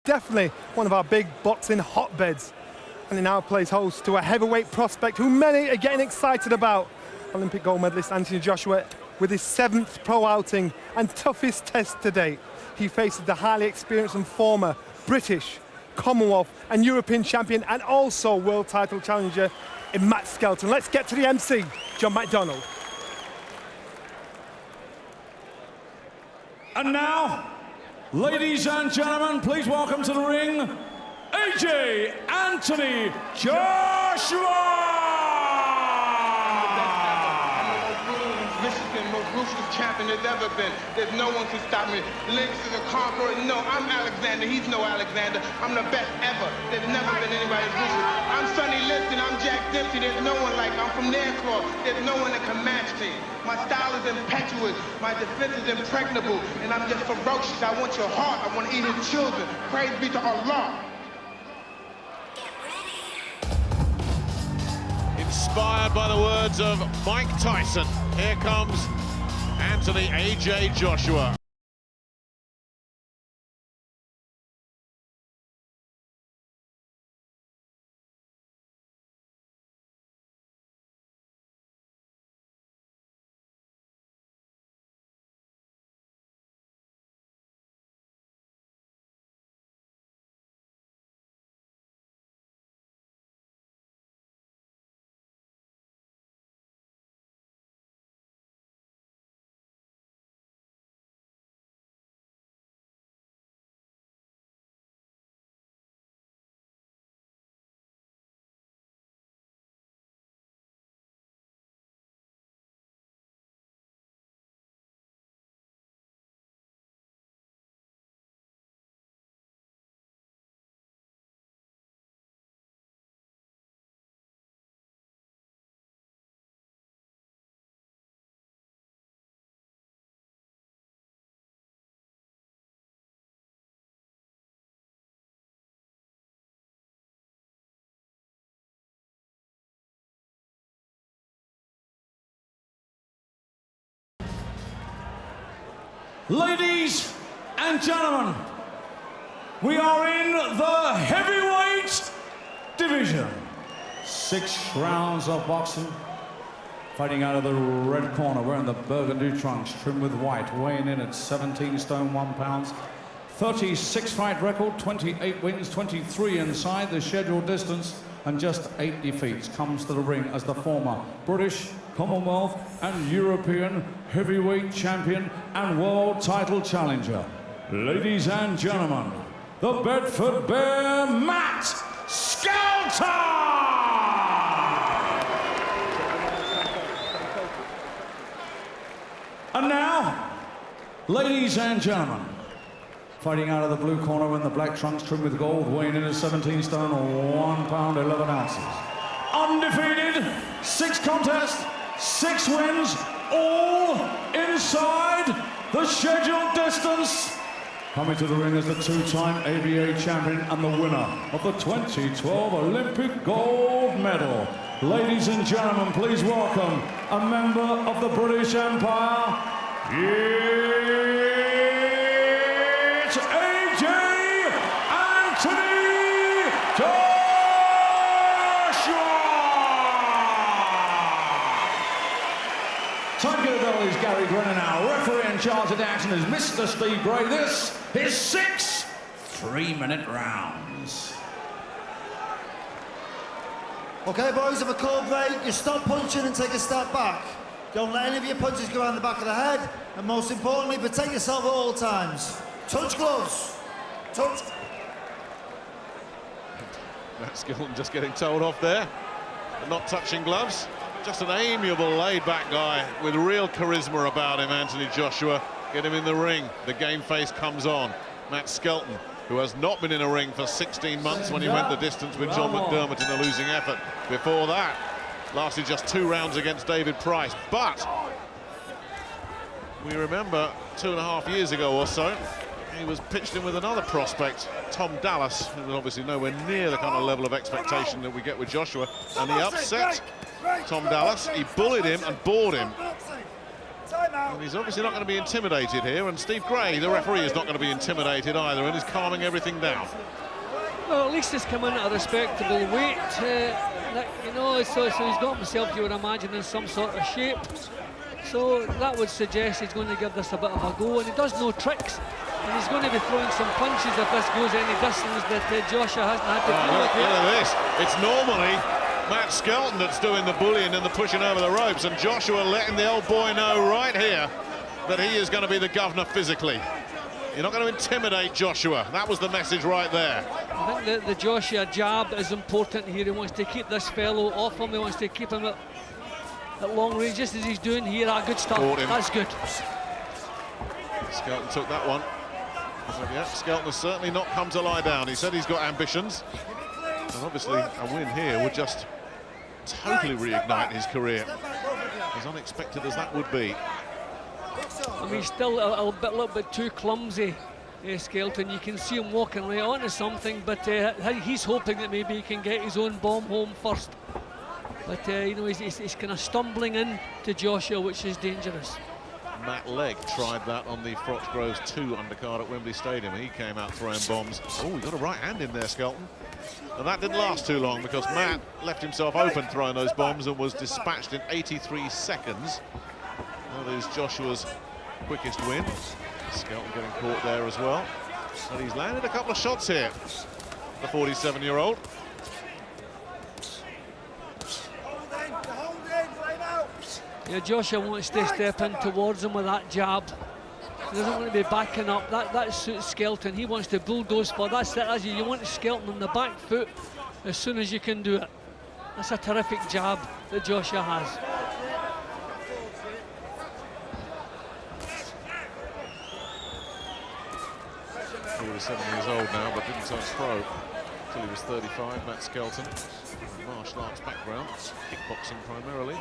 definitely one of our big boxing hotbeds. And he now plays host to a heavyweight prospect who many are getting excited about. Olympic gold medalist Anthony Joshua with his 7th pro outing and toughest test to date. He faces the highly experienced and former British, Commonwealth and European champion and also world title challenger in Matt Skelton. Let's get to the MC, John McDonald. And now, ladies and gentlemen, please welcome to the ring, AJ Anthony Joshua! Most ruthless champion there's ever been. There's no one can stop me. Lynx is a conqueror. No, I'm Alexander. He's no Alexander. I'm the best ever. There's never been anybody as ruthless. I'm Sonny Liston. I'm Jack Dempsey. There's no one like me. I'm from Nairclaw. There's no one that can match me. My style is impetuous. My defense is impregnable. And I'm just ferocious. I want your heart. I want to eat his children. Praise be to Allah. Inspired by the words of Mike Tyson, here comes Anthony AJ Joshua. Ladies and gentlemen, we are in the heavyweight division. 6 rounds of boxing. Fighting out of the red corner, wearing the burgundy trunks, trimmed with white, weighing in at 17 stone 1 pounds. 36 fight record, 28 wins, 23 inside the scheduled distance, and just 8 defeats. Comes to the ring as the former British, Commonwealth and European heavyweight champion and world title challenger. Ladies and gentlemen, the Bedford Bear, Matt Skelton! And now, ladies and gentlemen, fighting out of the blue corner in the black trunks trimmed with gold, weighing in at 17 stone or 1 pound 11 ounces. Undefeated, 6 contests, 6 wins, all inside the scheduled distance. Coming to the ring as the 2-time ABA champion and the winner of the 2012 Olympic gold medal. Ladies and gentlemen, please welcome a member of the British Empire. It's AJ Anthony Joshua! Tiger Bell is Gary Brennan, our referee in charge of the action is Mr. Steve Gray. This is 6 3-minute rounds. Okay, boys, have a cold break. You stop punching and take a step back. Don't let any of your punches go around the back of the head. And most importantly, protect yourself at all times. Touch gloves. Touch. Matt Skelton just getting told off there. Not touching gloves. Just an amiable, laid-back guy with real charisma about him, Anthony Joshua. Get him in the ring. The game face comes on. Matt Skelton, who has not been in a ring for 16 months when he went the distance with John McDermott in a losing effort. Before that, lasted just 2 rounds against David Price. But we remember 2.5 years ago or so, he was pitched in with another prospect, Tom Dallas, who was obviously nowhere near the kind of level of expectation that we get with Joshua. And he upset Tom Dallas, he bullied him and bored him. And he's obviously not going to be intimidated here, and Steve Gray, the referee, is not going to be intimidated either, and is calming everything down. Well, at least he's come in at a respectable weight, you know, so he's got himself, you would imagine, in some sort of shape. So that would suggest he's going to give this a bit of a go, and he does no tricks. And he's going to be throwing some punches if this goes any distance that Jashwa hasn't had to do look it. at this. It's normally Matt Skelton that's doing the bullying and the pushing over the ropes, and Jashwa letting the old boy know right here that he is going to be the governor physically. You're not going to intimidate Jashwa. That was the message right there. I think the Jashwa jab is important here. He wants to keep this fellow off him. He wants to keep him at long range, just as he's doing here. Good stuff. That's good. Skelton took that one. So, yeah, Skelton has certainly not come to lie down. He said he's got ambitions. And obviously a win here would just totally reignite his career. As unexpected as that would be. I mean, still a little bit too clumsy, Skelton. You can see him walking right onto something, but he's hoping that maybe he can get his own bomb home first. But you know, he's kind of stumbling into Jashwa, which is dangerous. Matt Legg tried that on the Froxgroves 2 undercard at Wembley Stadium. He came out throwing bombs. Oh, he got a right hand in there, Skelton. And that didn't last too long because Matt left himself open throwing those bombs and was dispatched in 83 seconds. That is Joshua's quickest win. Skelton getting caught there as well. And he's landed a couple of shots here, the 47-year-old. Yeah, Jashwa wants to step in towards him with that jab. He doesn't want to be backing up. That suits Skelton. He wants to bulldoze for that's it. As you want Skelton on the back foot as soon as you can do it. That's a terrific jab that Jashwa has. He was 7 years old now, but didn't turn pro until he was 35. Matt Skelton, martial arts background, kickboxing primarily.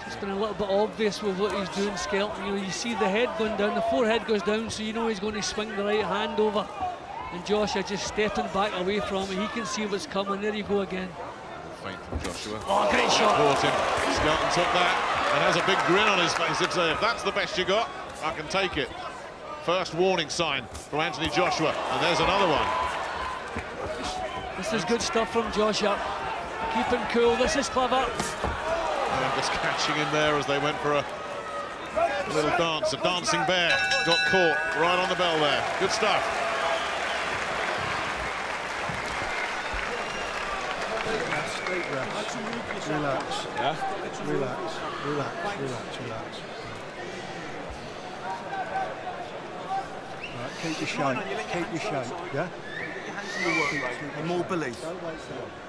It's been a little bit obvious with what he's doing, Skelton. You know, you see the head going down, the forehead goes down, so you know he's going to swing the right hand over. And Jashwa just stepping back away from it. He can see what's coming. There you go again. Feint from Jashwa. Oh, great shot. Caught him. Skelton took that and has a big grin on his face. He'd say, if that's the best you got, I can take it. First warning sign from Anthony Jashwa, and there's another one. This is good stuff from Jashwa. Keeping cool. This is clever. And just catching him there as they went for a little dance. A dancing bear got caught right on the bell there. Good stuff. Relax. Yeah? Relax. Right, keep your shape, yeah? And more belief.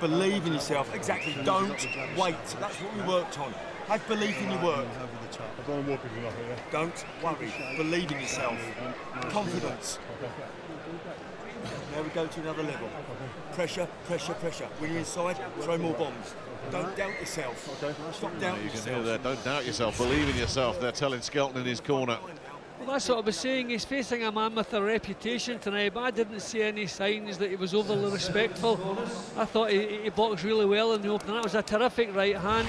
Believe in yourself. Exactly. Don't wait. That's what we worked on. Have belief in your work. Don't worry. Believe in yourself. Confidence. Now we go to another level. Pressure. When you're inside, throw more bombs. Don't doubt yourself. Stop doubting You can yourself. hear there, don't doubt yourself, believe in yourself. They're telling Skelton in his corner. Well, that's what I was saying. He's facing a man with a reputation tonight, but I didn't see any signs that he was overly respectful. I thought he boxed really well in the opening. That was a terrific right hand.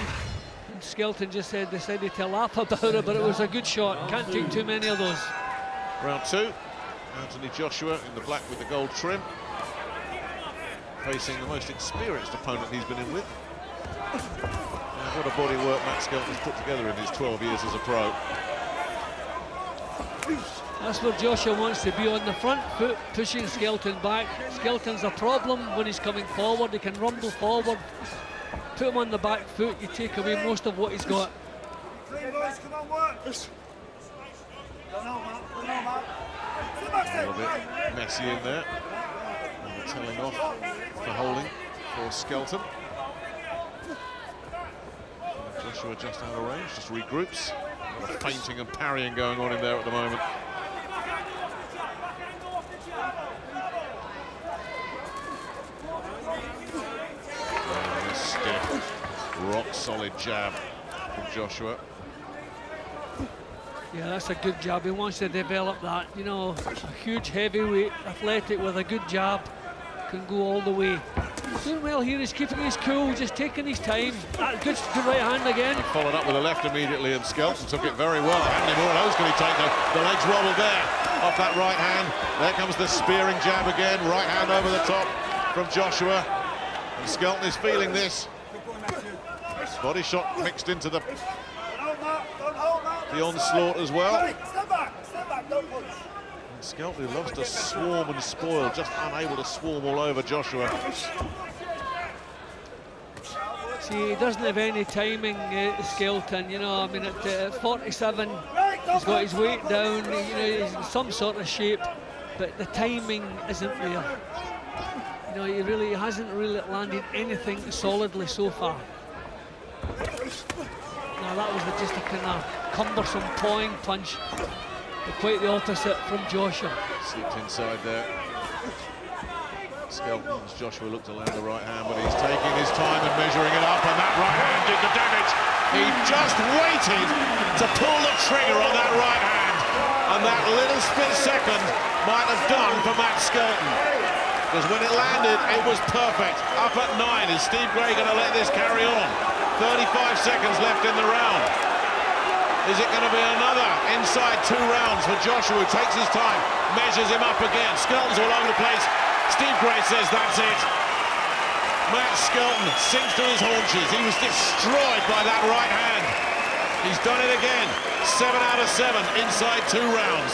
And Skelton just decided to laugh about it, but it was a good shot. Can't take too many of those. Round 2. Anthony Jashwa in the black with the gold trim, facing the most experienced opponent he's been in with. And what a body work Matt Skelton's put together in his 12 years as a pro. That's where Jashwa wants to be, on the front foot, pushing Skelton back. Skelton's a problem when he's coming forward. He can rumble forward. Put him on the back foot, you take away most of what he's got. Come on, work. A little bit messy in there. And the telling off for holding for Skelton. And Jashwa just out of range, just regroups. A lot of feinting and parrying going on in there at the moment. And a stiff, rock-solid jab from Jashwa. Yeah, that's a good jab. He wants to develop that. You know, a huge heavyweight athletic with a good jab can go all the way. Doing well here, he's keeping his cool, just taking his time. Good right hand again. Followed up with a left immediately, and Skelton took it very well. How many more of those can he take? The legs wobbled there, off that right hand. There comes the spearing jab again, right hand over the top from Joshua. And Skelton is feeling this. Body shot mixed into the onslaught as well. Step back, don't push. Skelton loves to swarm and spoil, just unable to swarm all over Joshua. See, he doesn't have any timing, Skelton, you know. I mean, at 47, he's got his weight down, you know, he's in some sort of shape, but the timing isn't there. You know, he hasn't really landed anything solidly so far. Now, that was just a kind of cumbersome pawing punch. But quite the opposite from Joshua. Slipped inside there. Skelton, as Joshua looked to land the right hand, but he's taking his time and measuring it up, and that right hand did the damage. He just waited to pull the trigger on that right hand, and that little split second might have done for Matt Skelton. Because when it landed, it was perfect. Up at 9, is Steve Gray going to let this carry on? 35 seconds left in the round. Is it going to be another inside 2 rounds for Joshua, who takes his time, measures him up again. Skelton's all over the place. Steve Gray says that's it. Matt Skelton sinks to his haunches. He was destroyed by that right hand. He's done it again. 7 out of 7 inside 2 rounds.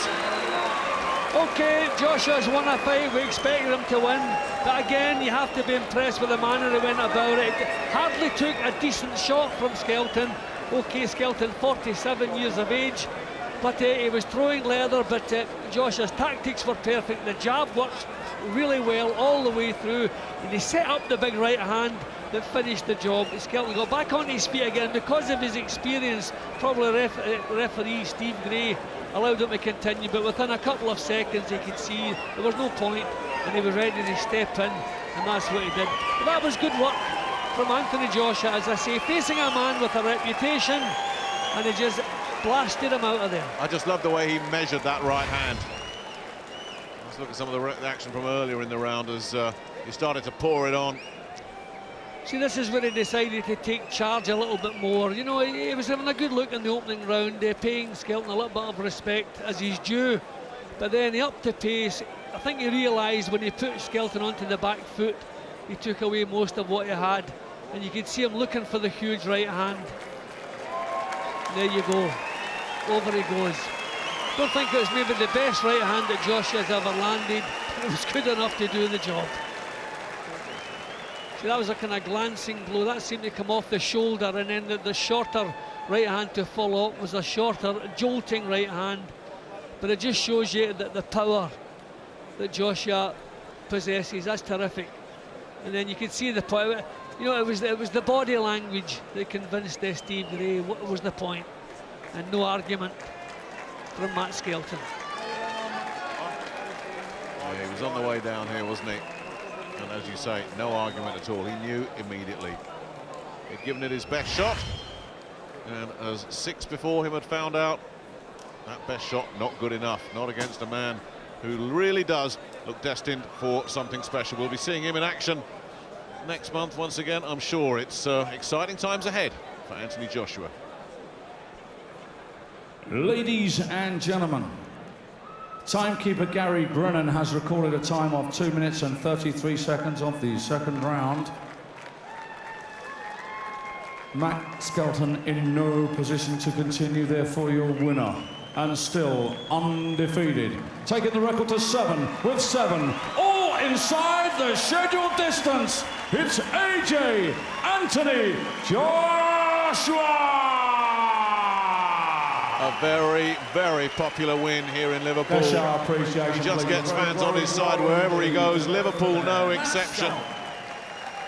Okay, Joshua's won a fight. We expected him to win. But again, you have to be impressed with the manner he went about it. Hardly took a decent shot from Skelton. Okay, Skelton, 47 years of age, but he was throwing leather, but Joshua's tactics were perfect. The jab worked really well all the way through, and he set up the big right hand that finished the job. Skelton got back on his feet again because of his experience. Probably referee Steve Gray allowed him to continue, but within a couple of seconds he could see there was no point, and he was ready to step in, and that's what he did. But that was good work from Anthony Joshua, as I say, facing a man with a reputation, and he just blasted him out of there. I just love the way he measured that right hand. Let's look at some of the action from earlier in the round as he started to pour it on. See, this is where he decided to take charge a little bit more. You know, he was having a good look in the opening round, paying Skelton a little bit of respect as he's due, but then he upped the pace. I think he realised when he put Skelton onto the back foot, he took away most of what he had. And you could see him looking for the huge right hand. There you go. Over he goes. Don't think it was maybe the best right hand that Joshua's ever landed, but it was good enough to do the job. See, that was a kind of glancing blow. That seemed to come off the shoulder, and then the shorter right hand to follow up was a shorter, jolting right hand. But it just shows you that the power that Joshua possesses. That's terrific. And then you can see the power. You know, it was the body language that convinced Steve Gray what was the point, and no argument from Matt Skelton. Oh, yeah, he was on the way down here, wasn't he? And as you say, no argument at all. He knew immediately. He'd given it his best shot, and as 6 before him had found out, that best shot not good enough. Not against a man who really does look destined for something special. We'll be seeing him in action next month once again, I'm sure. It's exciting times ahead for Anthony Joshua. Ladies and gentlemen, timekeeper Gary Brennan has recorded a time of 2 minutes and 33 seconds of the second round. Matt Skelton in no position to continue, therefore your winner, and still undefeated, taking the record to 7 with 7, all inside the scheduled distance. It's AJ Anthony Joshua! A very, very popular win here in Liverpool. That's our appreciation. He just gets fans on his side wherever he goes. Liverpool, no exception.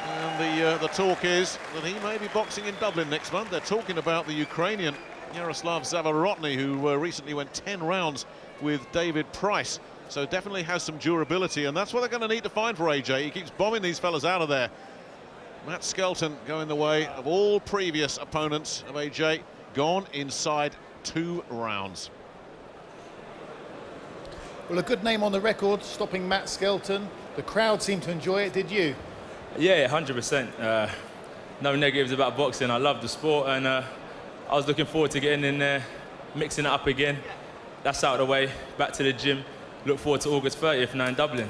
And the talk is that he may be boxing in Dublin next month. They're talking about the Ukrainian Yaroslav Zavarotny, who recently went 10 rounds with David Price. So definitely has some durability, and that's what they're going to need to find for AJ. He keeps bombing these fellas out of there. Matt Skelton going the way of all previous opponents of AJ, gone inside 2 rounds. Well, a good name on the record, stopping Matt Skelton. The crowd seemed to enjoy it, did you? Yeah, 100%. No negatives about boxing. I love the sport, and I was looking forward to getting in there, mixing it up again. That's out of the way. Back to the gym. Look forward to August 30th now in Dublin.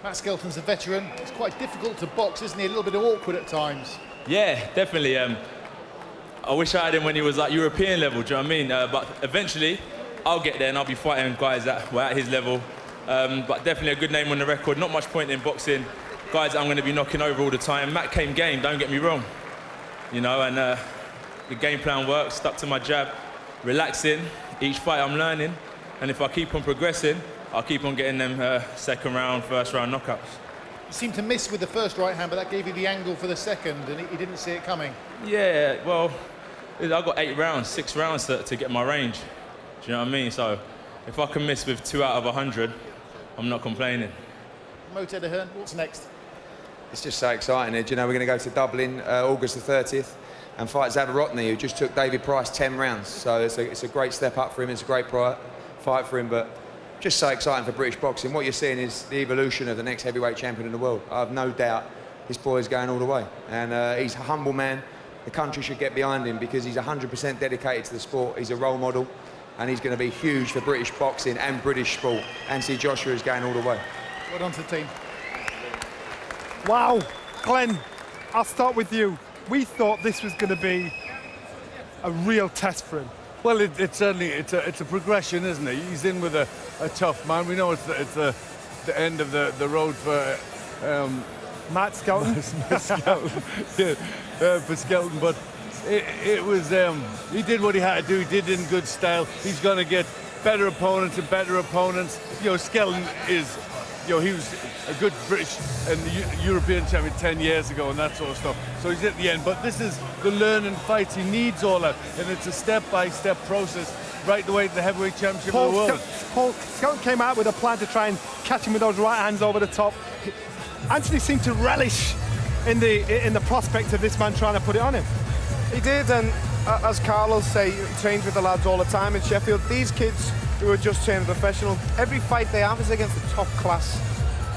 Matt Skelton's a veteran. It's quite difficult to box, isn't he? A little bit awkward at times. Yeah, definitely. I wish I had him when he was like European level, do you know what I mean? But eventually, I'll get there and I'll be fighting guys that were at his level. But definitely a good name on the record. Not much point in boxing guys that I'm going to be knocking over all the time. Matt came game, don't get me wrong. You know, and the game plan works, stuck to my jab, relaxing. Each fight I'm learning. And if I keep on progressing, I'll keep on getting them second round, first round knockouts. You seemed to miss with the first right hand, but that gave you the angle for the second, and he didn't see it coming. Yeah, well, I got 8 rounds, 6 rounds to get my range. Do you know what I mean? So if I can miss with 2 out of 100, I'm not complaining. Moted Ahern, what's next? It's just so exciting, Ed. You know, we're going to go to Dublin August the 30th and fight Zavarotny, who just took David Price 10 rounds. So it's a great step up for him. It's a great fight for him, but just so exciting for British boxing. What you're seeing is the evolution of the next heavyweight champion in the world. I have no doubt this boy is going all the way. And he's a humble man. The country should get behind him because he's 100% dedicated to the sport. He's a role model, and he's going to be huge for British boxing and British sport. Anthony Joshua is going all the way. Well done to the team. Wow, Glenn, I'll start with you. We thought this was going to be a real test for him. Well, it's certainly it's a progression, isn't it? He's in with a tough man. We know it's the end of the road for Matt Skelton. For Skelton, but it was he did what he had to do. He did it in good style. He's going to get better opponents and better opponents. You know, Skelton is, you know, he was a good British and European champion 10 years ago and that sort of stuff. So he's at the end. But this is the learning fights. He needs all that, and it's a step-by-step process right the way to the heavyweight championship of the world. Paul Skelton came out with a plan to try and catch him with those right hands over the top. Anthony seemed to relish in the prospect of this man trying to put it on him. He did, and as Carlos say, he trains with the lads all the time in Sheffield. These kids who are just turning professional, every fight they have is against a top-class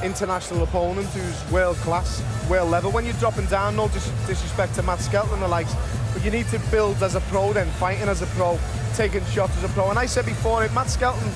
international opponent who's world-class, world level. When you're dropping down, no disrespect to Matt Skelton and the likes, but you need to build as a pro then, fighting as a pro, taking shots as a pro. And I said before, if Matt Skelton